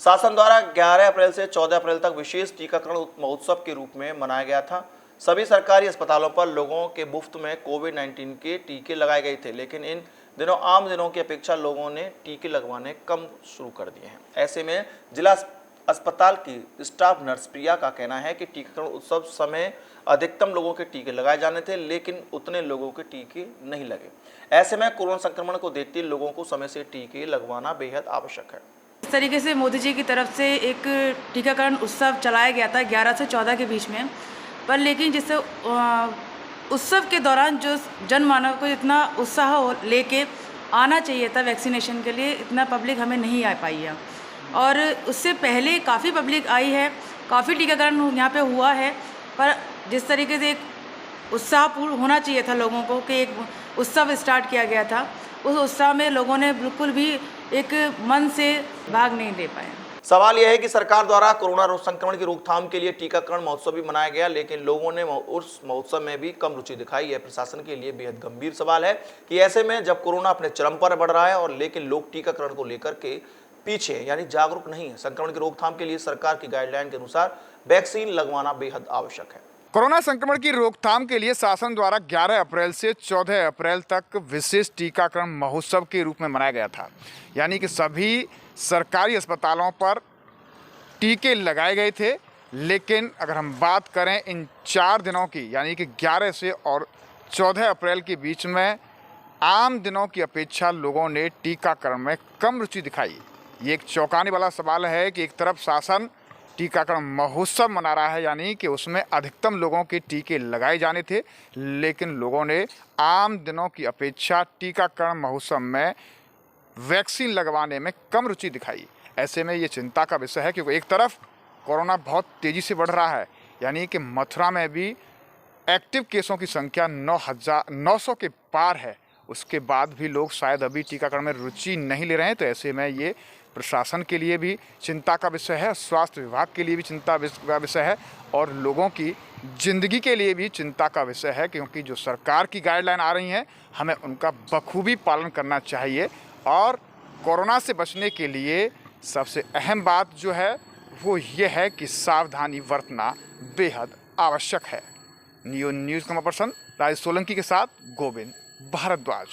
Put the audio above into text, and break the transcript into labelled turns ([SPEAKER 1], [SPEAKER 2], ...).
[SPEAKER 1] शासन द्वारा 11 अप्रैल से 14 अप्रैल तक विशेष टीकाकरण महोत्सव के रूप में मनाया गया था। सभी सरकारी अस्पतालों पर लोगों के मुफ्त में कोविड-19 के टीके लगाए गए थे, लेकिन इन दिनों आम दिनों की अपेक्षा लोगों ने टीके लगवाने कम शुरू कर दिए हैं। ऐसे में जिला अस्पताल की स्टाफ नर्स प्रिया का कहना है कि टीकाकरण उत्सव समय अधिकतम लोगों के टीके लगाए जाने थे, लेकिन उतने लोगों के टीके नहीं लगे। ऐसे में कोरोना संक्रमण को देखते लोगों को समय से टीके लगवाना बेहद आवश्यक है।
[SPEAKER 2] इस तरीके से मोदी जी की तरफ से एक टीकाकरण उत्सव चलाया गया था 11 से 14 के बीच में, पर लेकिन जिससे उत्सव के दौरान जो जनमानव को इतना उत्साह लेके आना चाहिए था वैक्सीनेशन के लिए, इतना पब्लिक हमें नहीं आ पाई है। और उससे पहले काफ़ी पब्लिक आई है, काफ़ी टीकाकरण यहाँ पे हुआ है, पर जिस तरीके से एक उत्साहपूर्ण होना चाहिए था लोगों को कि एक उत्सव स्टार्ट किया गया था, उस उत्साह में लोगों ने बिल्कुल भी एक मन से भाग नहीं ले पाए।
[SPEAKER 1] सवाल यह है कि सरकार द्वारा कोरोना संक्रमण की रोकथाम के लिए टीकाकरण महोत्सव भी मनाया गया, लेकिन लोगों ने उस महोत्सव में भी कम रुचि दिखाई। यह प्रशासन के लिए बेहद गंभीर सवाल है कि ऐसे में जब कोरोना अपने चरम पर बढ़ रहा है और लेकिन लोग टीकाकरण को लेकर के पीछे यानी जागरूक नहीं है। संक्रमण की रोकथाम के लिए सरकार की गाइडलाइन के अनुसार वैक्सीन लगवाना बेहद आवश्यक है।
[SPEAKER 3] कोरोना संक्रमण की रोकथाम के लिए शासन द्वारा 11 अप्रैल से 14 अप्रैल तक विशेष टीकाकरण महोत्सव के रूप में मनाया गया था, यानी कि सभी सरकारी अस्पतालों पर टीके लगाए गए थे। लेकिन अगर हम बात करें इन 4 दिनों की, यानी कि 11 से और 14 अप्रैल के बीच में आम दिनों की अपेक्षा लोगों ने टीकाकरण में कम रुचि दिखाई। ये एक चौंकाने वाला सवाल है कि एक तरफ शासन टीकाकरण महोत्सव मना रहा है, यानी कि उसमें अधिकतम लोगों के टीके लगाए जाने थे, लेकिन लोगों ने आम दिनों की अपेक्षा टीकाकरण महोत्सव में वैक्सीन लगवाने में कम रुचि दिखाई। ऐसे में ये चिंता का विषय है, क्योंकि एक तरफ कोरोना बहुत तेज़ी से बढ़ रहा है, यानी कि मथुरा में भी एक्टिव केसों की संख्या 900 के पार है। उसके बाद भी लोग शायद अभी टीकाकरण में रुचि नहीं ले रहे हैं। तो ऐसे में ये प्रशासन के लिए भी चिंता का विषय है, स्वास्थ्य विभाग के लिए भी चिंता का विषय है और लोगों की ज़िंदगी के लिए भी चिंता का विषय है, क्योंकि जो सरकार की गाइडलाइन आ रही हैं हमें उनका बखूबी पालन करना चाहिए। और कोरोना से बचने के लिए सबसे अहम बात जो है वो ये है कि सावधानी बरतना बेहद आवश्यक है। न्यूज़ कमर पर्सन राजेश सोलंकी के साथ गोविंद भारद्वाज।